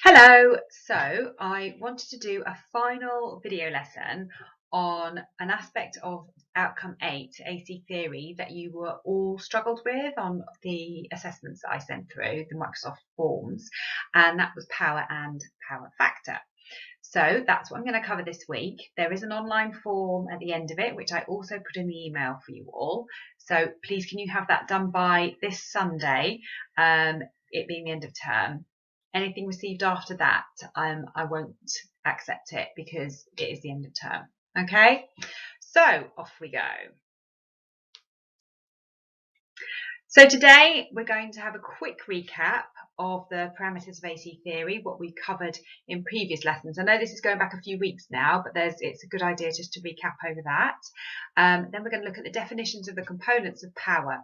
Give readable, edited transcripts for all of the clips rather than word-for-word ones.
Hello, so I wanted to do a final video lesson on an aspect of outcome 8, AC theory, that you were all struggled with on the assessments that I sent through, the Microsoft forms, and that was power and power factor. So that's what I'm going to cover this week. There is an online form at the end of it, which I also put in the email for you all. So please can you have that done by this Sunday, it being the end of term. Anything received after that, I won't accept it because it is the end of term. Okay, so off we go. So today we're going to have a quick recap of the parameters of AC theory, what we covered in previous lessons. I know this is going back a few weeks now, but it's a good idea just to recap over that. Then we're going to look at the definitions of the components of power.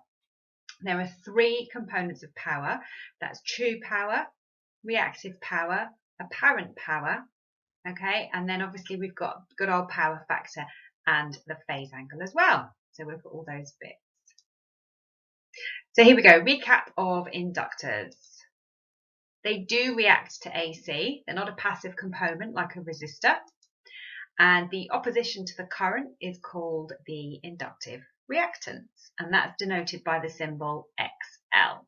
There are three components of power. That's true power, reactive power, apparent power, okay, and then obviously we've got good old power factor and the phase angle as well. So we'll put all those bits. So here we go, recap of inductors. They do react to AC. They're not a passive component like a resistor. And the opposition to the current is called the inductive reactance, and that's denoted by the symbol XL.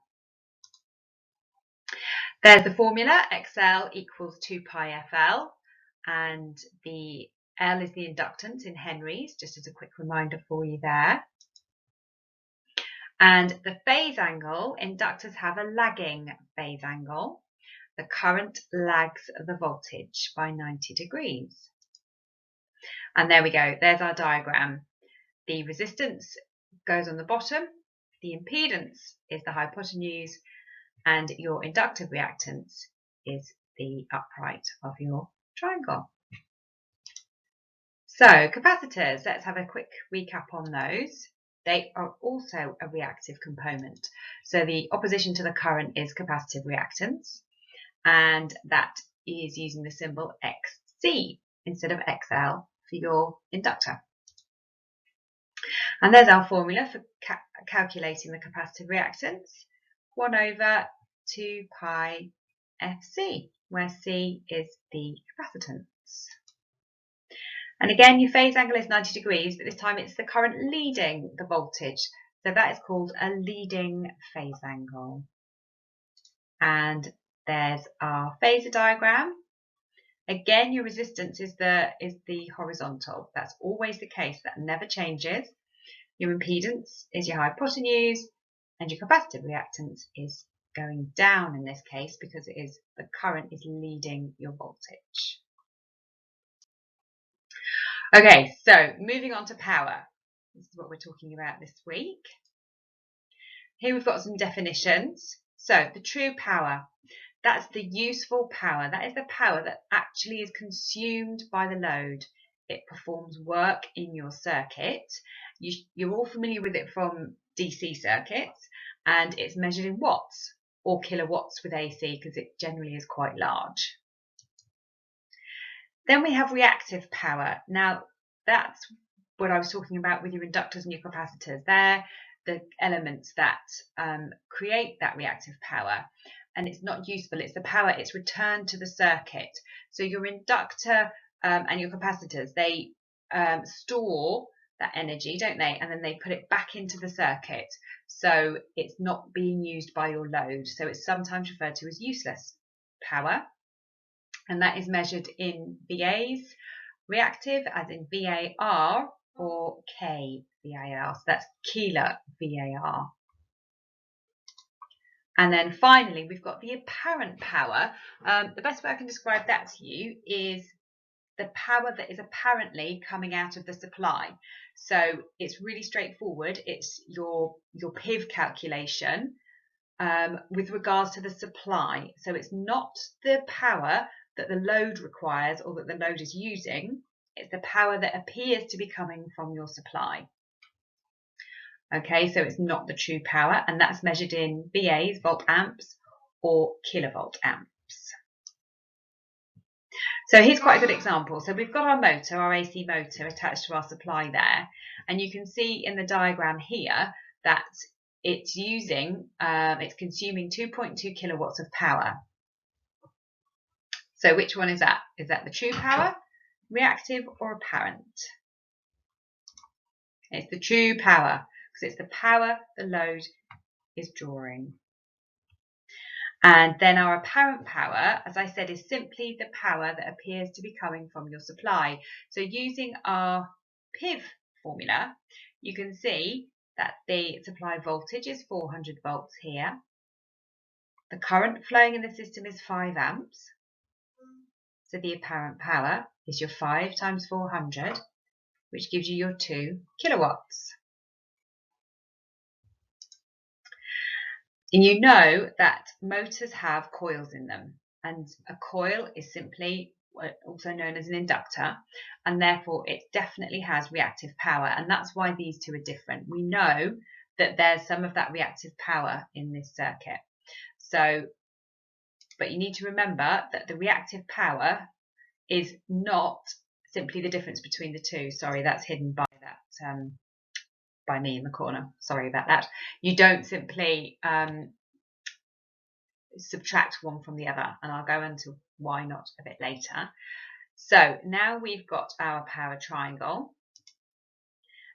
There's the formula, XL equals 2 pi FL, and the L is the inductance in henries, just as a quick reminder for you there. And the phase angle, inductors have a lagging phase angle. The current lags the voltage by 90 degrees. And there we go, there's our diagram. The resistance goes on the bottom, the impedance is the hypotenuse, and your inductive reactance is the upright of your triangle. So capacitors, let's have a quick recap on those. They are also a reactive component. So the opposition to the current is capacitive reactance, and that is using the symbol XC instead of XL for your inductor. And there's our formula for calculating the capacitive reactance, 1 over 2 pi FC, where C is the capacitance. And again, your phase angle is 90 degrees, but this time it's the current leading the voltage. So that is called a leading phase angle. And there's our phasor diagram. Again, your resistance is the horizontal. That's always the case. That never changes. Your impedance is your hypotenuse, and your capacitive reactance is going down in this case because it is the current is leading your voltage. Okay, so moving on to power. This is what we're talking about this week. Here we've got some definitions. So the true power, that's the useful power. That is the power that actually is consumed by the load. It performs work in your circuit. You're all familiar with it from DC circuits, and it's measured in watts or kilowatts with AC because it generally is quite large. Then we have reactive power. Now that's what I was talking about with your inductors and your capacitors. They're the elements that create that reactive power, and it's not useful. It's the power, it's returned to the circuit. So your inductor and your capacitors, they store that energy, don't they? And then they put it back into the circuit. So it's not being used by your load. So it's sometimes referred to as useless power. And that is measured in VAs, reactive as in VAR, or kVAR. So that's kilo VAR. And then finally, we've got the apparent power. The best way I can describe that to you is the power that is apparently coming out of the supply. So it's really straightforward. It's your PIV calculation with regards to the supply. So it's not the power that the load requires or that the load is using. It's the power that appears to be coming from your supply. Okay, so it's not the true power, and that's measured in VAs, volt amps, or kilovolt amps. So here's quite a good example. So we've got our motor, our AC motor, attached to our supply there, and you can see in the diagram here that it's consuming 2.2 kilowatts of power. So which one is that? Is that the true power, reactive, or apparent? It's the true power, because it's the power the load is drawing. And then our apparent power, as I said, is simply the power that appears to be coming from your supply. So using our PIV formula, you can see that the supply voltage is 400 volts here. The current flowing in the system is 5 amps. So the apparent power is your 5 times 400, which gives you your 2 kilowatts. And you know that motors have coils in them, and a coil is simply also known as an inductor, and therefore it definitely has reactive power, and that's why these two are different. We know that there's some of that reactive power in this circuit. So, but you need to remember that the reactive power is not simply the difference between the two. Sorry, that's hidden by that by me in the corner. Sorry about that. You don't simply subtract one from the other, and I'll go into why not a bit later. So now we've got our power triangle,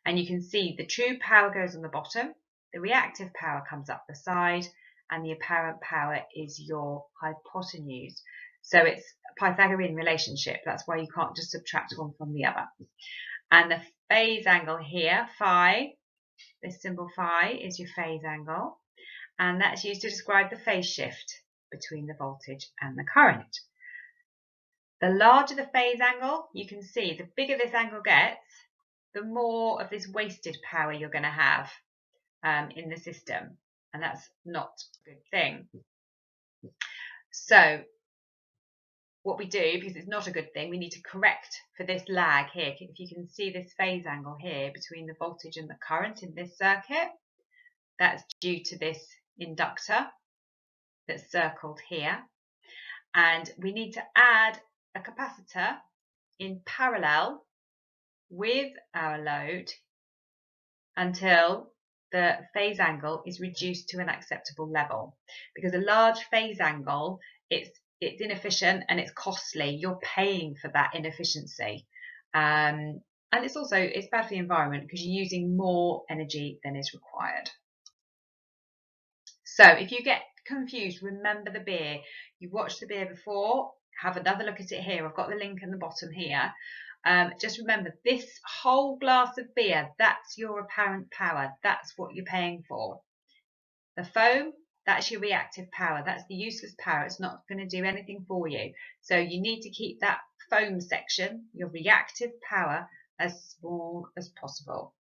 and you can see the true power goes on the bottom, the reactive power comes up the side, and the apparent power is your hypotenuse. So it's a Pythagorean relationship. That's why you can't just subtract one from the other. And the phase angle here, phi, this symbol phi is your phase angle, and that's used to describe the phase shift between the voltage and the current. The larger the phase angle, you can see the bigger this angle gets, the more of this wasted power you're going to have in the system, and that's not a good thing. So what we do, because it's not a good thing, we need to correct for this lag here. If you can see this phase angle here between the voltage and the current in this circuit, that's due to this inductor that's circled here. And we need to add a capacitor in parallel with our load until the phase angle is reduced to an acceptable level. Because a large phase angle, it's inefficient and it's costly. You're paying for that inefficiency. And it's bad for the environment because you're using more energy than is required. So if you get confused, remember the beer. You watched the beer before, have another look at it here. I've got the link in the bottom here. Just remember, this whole glass of beer, that's your apparent power. That's what you're paying for. The foam, that's your reactive power. That's the useless power. It's not going to do anything for you. So you need to keep that foam section, your reactive power, as small as possible.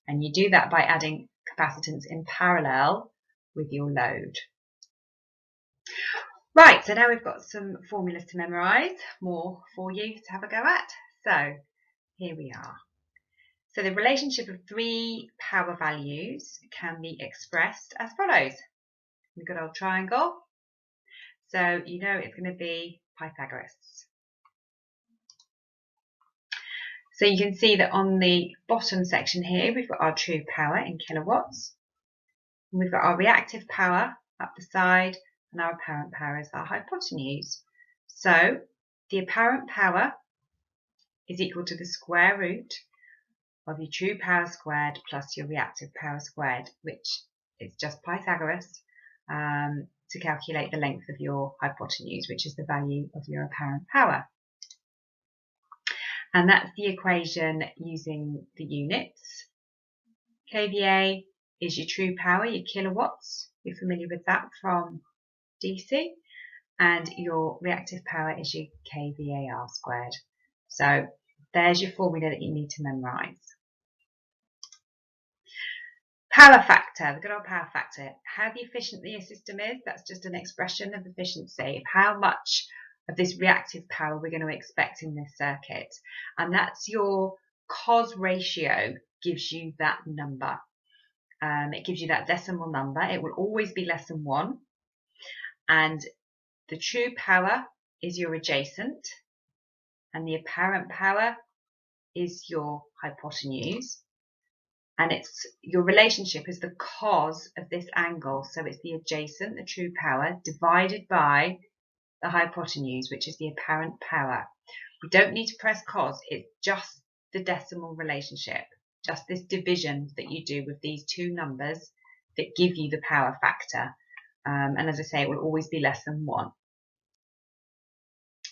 And you do that by adding capacitance in parallel with your load. Right, so now we've got some formulas to memorise, more for you to have a go at. So here we are. So the relationship of three power values can be expressed as follows. The good old triangle. So you know it's going to be Pythagoras. So you can see that on the bottom section here, we've got our true power in kilowatts. And we've got our reactive power up the side, and our apparent power is our hypotenuse. So the apparent power is equal to the square root of your true power squared plus your reactive power squared, which is just Pythagoras, to calculate the length of your hypotenuse, which is the value of your apparent power. And that's the equation using the units. kVA is your true power, your kilowatts. You're familiar with that from DC. And your reactive power is your kVAR squared. So there's your formula that you need to memorise. Power factor, the good old power factor. How efficient the system is, that's just an expression of efficiency, of how much of this reactive power we're going to expect in this circuit. And that's your cos ratio, gives you that number. It gives you that decimal number. It will always be less than 1. And the true power is your adjacent, and the apparent power is your hypotenuse. And it's your relationship is the cos of this angle. So it's the adjacent, the true power, divided by the hypotenuse, which is the apparent power. We don't need to press cos, it's just the decimal relationship, just this division that you do with these two numbers that give you the power factor. And as I say, it will always be less than 1.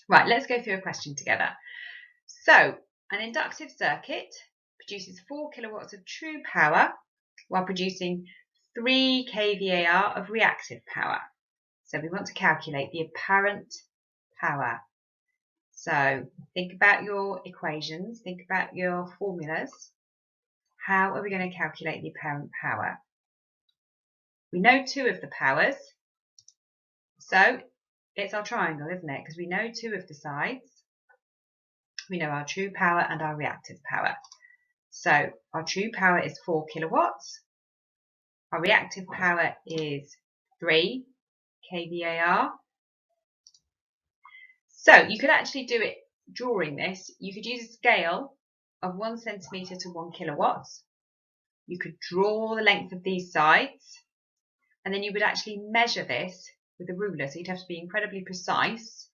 Right, let's go through a question together. So, an inductive circuit produces 4 kilowatts of true power while producing 3 kVAR of reactive power. So we want to calculate the apparent power. So think about your equations, think about your formulas. How are we going to calculate the apparent power? We know 2 of the powers, so it's our triangle, isn't it? Because we know 2 of the sides. We know our true power and our reactive power. So our true power is 4 kilowatts. Our reactive power is 3 kVAR. So you could actually do it drawing this. You could use a scale of 1 centimetre to 1 kilowatts. You could draw the length of these sides, and then you would actually measure this with a ruler. So you'd have to be incredibly precise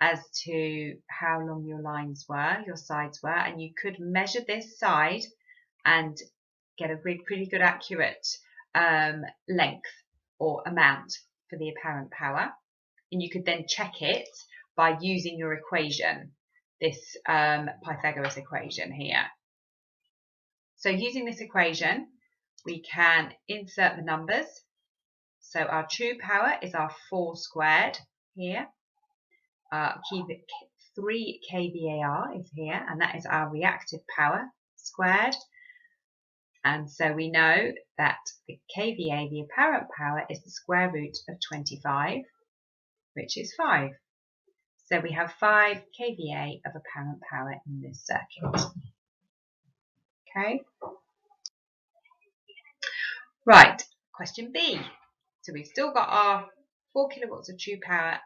as to how long your lines were, your sides were, and you could measure this side and get a pretty good accurate length or amount for the apparent power. And you could then check it by using your equation, this Pythagoras equation here. So using this equation, we can insert the numbers. So our true power is our 4 squared here. 3 kVAR is here, and that is our reactive power squared. And so we know that the kVA, the apparent power, is the square root of 25, which is 5. So we have 5 kVA of apparent power in this circuit. Okay. Right, question B. So we've still got our 4 kilowatts of true power,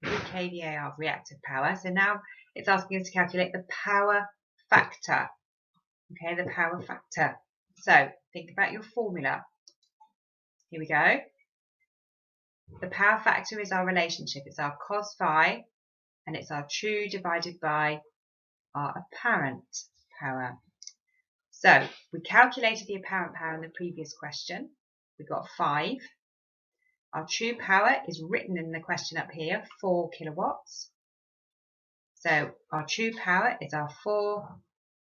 3 kVA of reactive power. So now it's asking us to calculate the power factor. Okay, the power factor. So think about your formula. Here we go. The power factor is our relationship. It's our cos phi, and it's our true divided by our apparent power. So we calculated the apparent power in the previous question. We got 5. Our true power is written in the question up here, 4 kilowatts. So our true power is our 4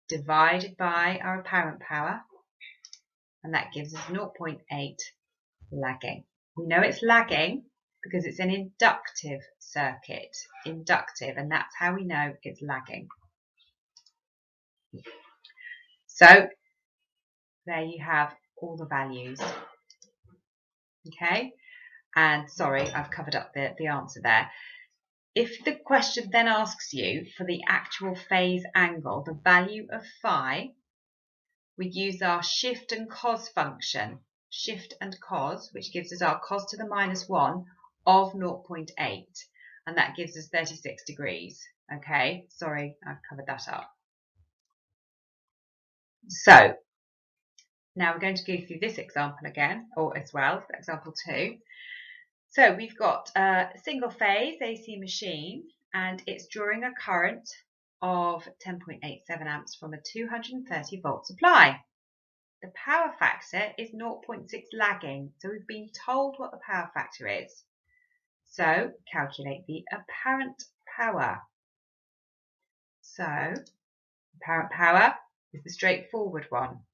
divided by our apparent power, and that gives us 0.8 lagging. We know it's lagging because it's an inductive circuit, inductive, and that's how we know it's lagging. So there you have all the values. Okay, and sorry, I've covered up the answer there. If the question then asks you for the actual phase angle, the value of phi, we use our shift and cos function, shift and cos, which gives us our cos to the -1 of 0.8, and that gives us 36 degrees. Okay, sorry, I've covered that up. So now we're going to go through this example again, or as well, example 2. So we've got a single phase AC machine, and it's drawing a current of 10.87 amps from a 230 volt supply. The power factor is 0.6 lagging, so we've been told what the power factor is. So calculate the apparent power. So apparent power is the straightforward one.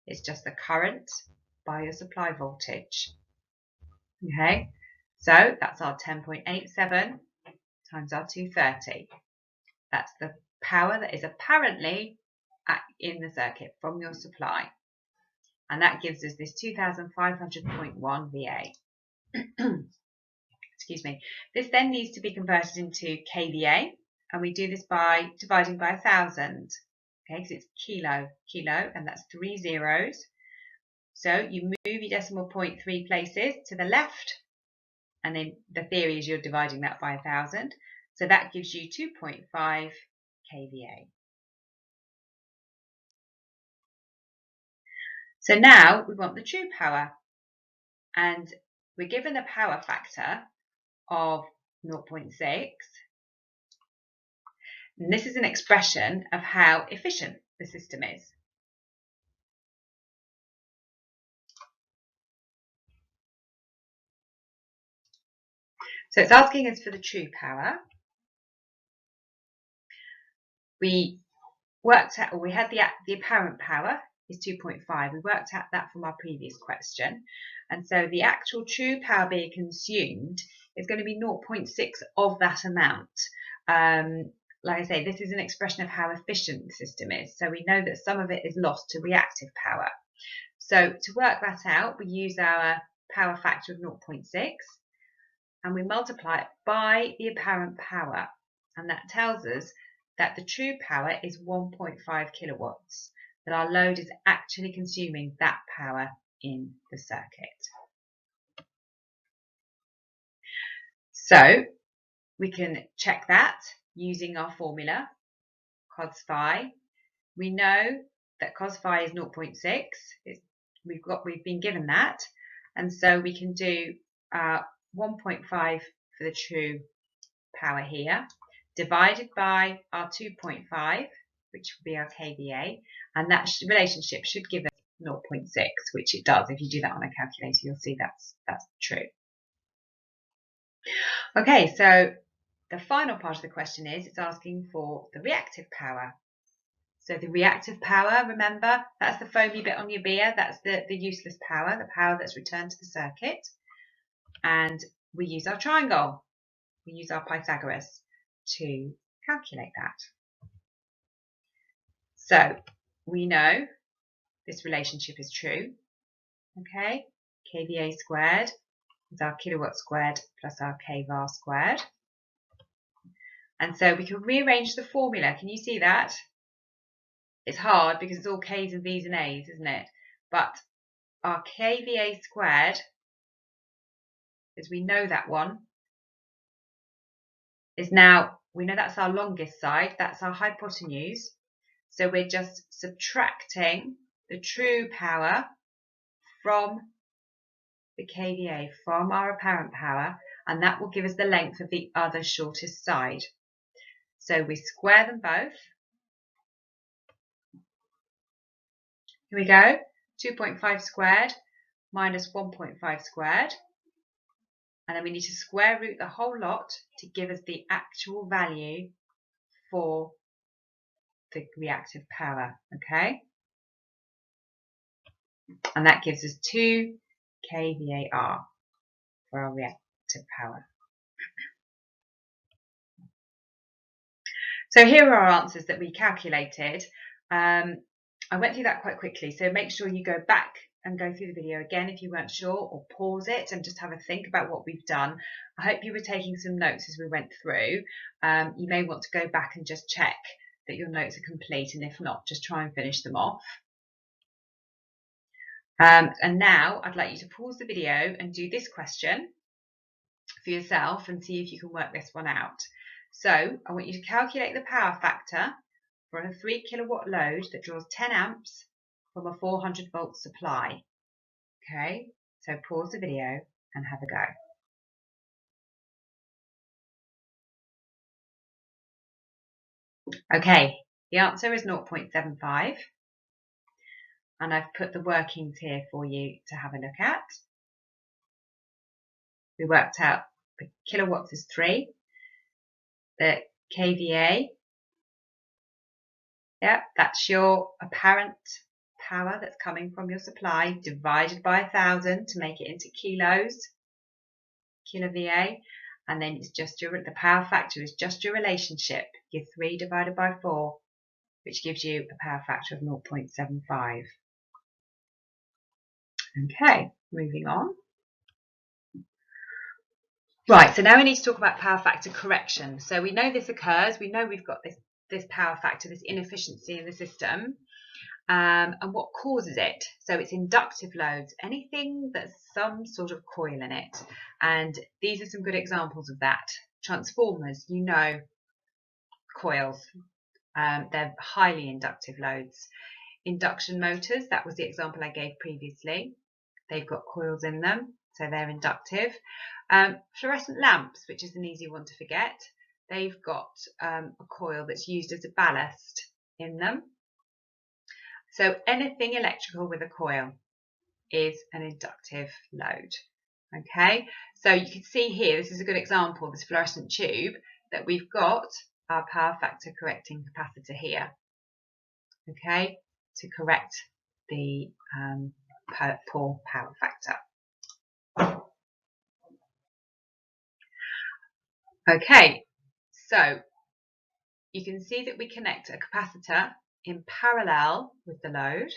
It's just the current by your supply voltage. Okay, so that's our 10.87 times our 230. That's the power that is apparently in the circuit from your supply. And that gives us this 2500.1 VA. Excuse me. This then needs to be converted into kVA, and we do this by dividing by 1,000. Okay, because it's kilo, and that's 3 zeros. So you move your decimal point 3 places to the left, and then the theory is you're dividing that by 1,000. So that gives you 2.5 kVA. So now we want the true power, and we're given a power factor of 0.6. And this is an expression of how efficient the system is. So it's asking us for the true power. We worked out, or we had the apparent power is 2.5. We worked out that from our previous question. And so the actual true power being consumed is going to be 0.6 of that amount. Like I say, this is an expression of how efficient the system is. So we know that some of it is lost to reactive power. So to work that out, we use our power factor of 0.6 and we multiply it by the apparent power. And that tells us that the true power is 1.5 kilowatts, that our load is actually consuming that power in the circuit. So we can check that using our formula, cos phi. We know that cos phi is 0.6. We've been given that, and so we can do 1.5 for the true power here, divided by our 2.5, which will be our kVA, and that relationship should give us 0.6, which it does. If you do that on a calculator, you'll see that's true. Okay, so the final part of the question is it's asking for the reactive power. So the reactive power, remember, that's the foamy bit on your beer, that's the useless power, the power that's returned to the circuit. And we use our triangle, we use our Pythagoras to calculate that. So we know this relationship is true, okay? kVA squared is our kilowatt squared plus our kVAR squared. And so we can rearrange the formula. Can you see that? It's hard because it's all K's and V's and A's, isn't it? But our kVA squared, as we know that one, is now, we know that's our longest side, that's our hypotenuse. So we're just subtracting the true power from the kVA, from our apparent power, and that will give us the length of the other shortest side. So we square them both. Here we go, 2.5 squared minus 1.5 squared. And then we need to square root the whole lot to give us the actual value for the reactive power, okay? And that gives us 2 kVAR for our reactive power. So here are our answers that we calculated. I went through that quite quickly, so make sure you go back and go through the video again if you weren't sure, or pause it and just have a think about what we've done. I hope you were taking some notes as we went through. You may want to go back and just check that your notes are complete, and if not, just try and finish them off. And now I'd like you to pause the video and do this question for yourself and see if you can work this one out. So I want you to calculate the power factor for a 3 kilowatt load that draws 10 amps from a 400 volt supply. Okay, so pause the video and have a go. Okay, the answer is 0.75, and I've put the workings here for you to have a look at. We worked out the kilowatts is 3, the kVA, yeah, that's your apparent power that's coming from your supply, divided by 1,000 to make it into kilos, kVA, and then it's just the power factor is just your relationship, your 3 divided by 4, which gives you a power factor of 0.75. Okay, moving on. Right, so now we need to talk about power factor correction. So we know this occurs, we know we've got this power factor, this inefficiency in the system, and what causes it. So it's inductive loads, anything that's some sort of coil in it. And these are some good examples of that. Transformers, you know, coils, they're highly inductive loads. Induction motors, that was the example I gave previously. They've got coils in them, so they're inductive. Fluorescent lamps, which is an easy one to forget, they've got a coil that's used as a ballast in them. So anything electrical with a coil is an inductive load. Okay, so you can see here, this is a good example, this fluorescent tube, that we've got our power factor correcting capacitor here. Okay, to correct the poor power factor. Okay, so you can see that we connect a capacitor in parallel with the load.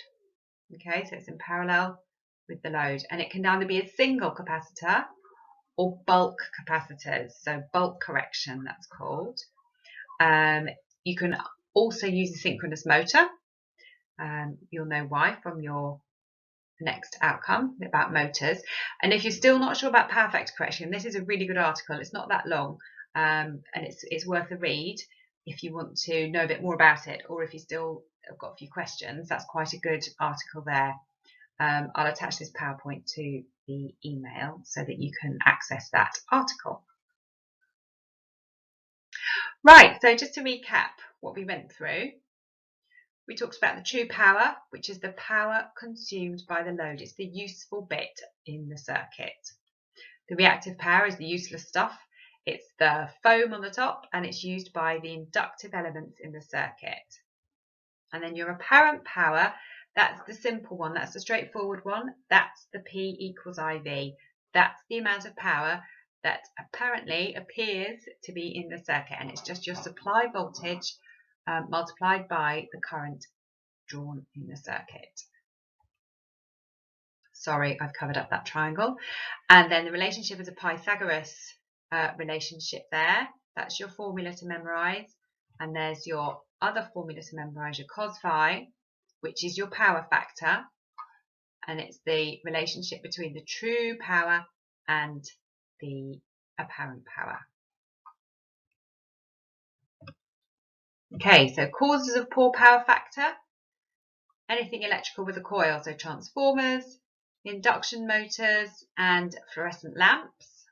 Okay, so it's in parallel with the load, and it can either be a single capacitor or bulk capacitors, so bulk correction that's called. You can also use a synchronous motor. You'll know why from your next outcome about motors. And if you're still not sure about power factor correction, this is a really good article. It's not that long, and it's worth a read if you want to know a bit more about it, or if you still have got a few questions. That's quite a good article there. I'll attach this PowerPoint to the email so that you can access that article. Right, so just to recap what we went through, we talked about the true power, which is the power consumed by the load. It's the useful bit in the circuit. The reactive power is the useless stuff. It's the foam on the top, and it's used by the inductive elements in the circuit. And then your apparent power, that's the simple one, that's the straightforward one. That's the P equals IV. That's the amount of power that apparently appears to be in the circuit, and it's just your supply voltage multiplied by the current drawn in the circuit. Sorry, I've covered up that triangle. And then the relationship is a Pythagoras relationship there. That's your formula to memorise. And there's your other formula to memorise, your cos phi, which is your power factor. And it's the relationship between the true power and the apparent power. Okay, so causes of poor power factor. Anything electrical with a coil, so transformers, induction motors, and fluorescent lamps.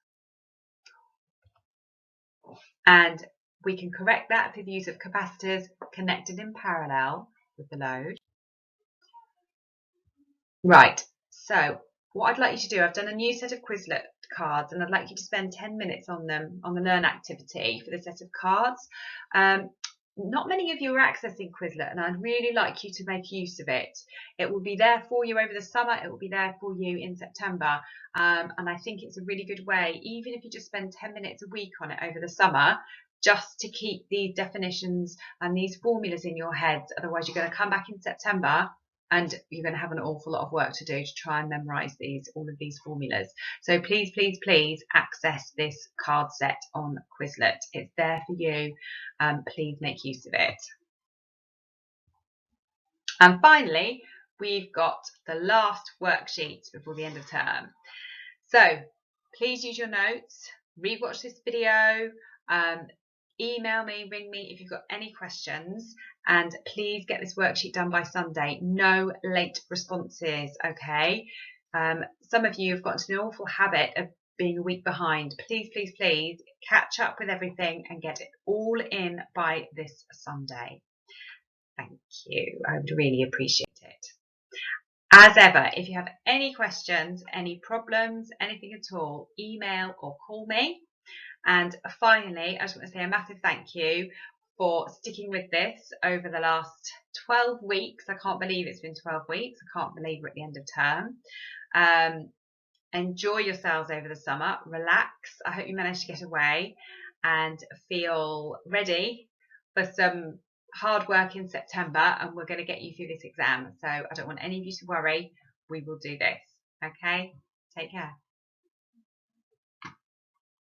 And we can correct that through the use of capacitors connected in parallel with the load. Right, so what I'd like you to do, I've done a new set of Quizlet cards, and I'd like you to spend 10 minutes on them, on the Learn activity for the set of cards. Not many of you are accessing Quizlet, and I'd really like you to make use of it. It will be there for you over the summer, it will be there for you in September, and I think it's a really good way, even if you just spend 10 minutes a week on it over the summer, just to keep these definitions and these formulas in your heads. Otherwise you're going to come back in September and you're going to have an awful lot of work to do to try and memorise all of these formulas. So please, please, please access this card set on Quizlet. It's there for you. Please make use of it. And finally, we've got the last worksheet before the end of term. So please use your notes, rewatch this video, email me, ring me if you've got any questions, and please get this worksheet done by Sunday. No late responses, okay? Some of you have got into an awful habit of being a week behind. Please, please, please catch up with everything and get it all in by this Sunday. Thank you. I would really appreciate it. As ever, if you have any questions, any problems, anything at all, email or call me. And finally, I just want to say a massive thank you for sticking with this over the last 12 weeks. I can't believe it's been 12 weeks. I can't believe we're at the end of term. Enjoy yourselves over the summer. Relax. I hope you manage to get away and feel ready for some hard work in September, and we're going to get you through this exam. So I don't want any of you to worry. We will do this. Okay? Take care.